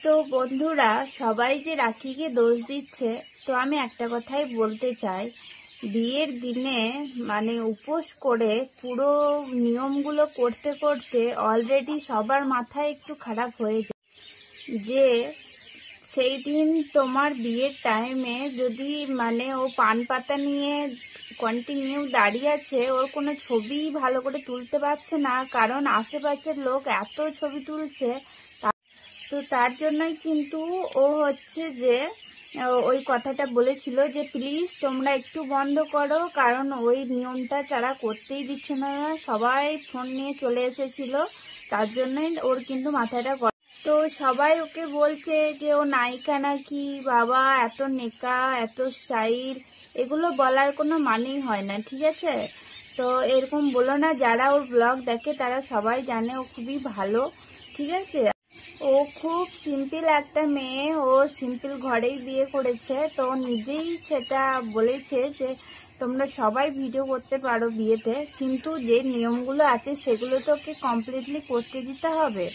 তো বন্ধুরা, সবাই যে রাখিকে দোষ দিচ্ছে, তো আমি একটা কথাই বলতে চাই, বিয়ের দিনে মানে উপোস করে পুরো নিয়মগুলো করতে করতে অলরেডি সবার মাথায় একটু খারাপ হয়ে যায় যে সেই দিন তোমার বিয়ের টাইমে যদি মানে ও পান পাতা নিয়ে কন্টিনিউ দাঁড়িয়ে আছে, ওর কোনো ছবি ভালো করে তুলতে পারছে না, কারণ আশেপাশের লোক এত ছবি তুলছে। তো তার জন্যই কিন্তু ও হচ্ছে যে ওই কথাটা বলেছিল যে প্লিজ তোমরা একটু বন্ধ করো, কারণ ওই নিয়মটা তারা করতেই দিচ্ছে না, সবাই ফোন নিয়ে চলে এসেছিল, তার জন্যই ওর কিন্তু মাথাটা। তো সবাই ওকে বলছে যে ও নায়িকা নাকি, বাবা এত নেকা এত স্টাইল, এগুলো বলার কোনো মানেই হয় না, ঠিক আছে? তো এরকম বলো না, যারা ওর ব্লগ দেখে তারা সবাই জানে ও খুবই ভালো, ঠিক আছে? ও খুব সিম্পল একটা মেয়ে, ও সিম্পল ঘরেই বিয়ে করেছে, তো নিজেই সেটা বলেছে যে তোমরা সবাই ভিডিও করতে পারো বিয়েতে, কিন্তু যে নিয়মগুলো আছে সেগুলো তো ওকে কমপ্লিটলি করতে দিতে হবে।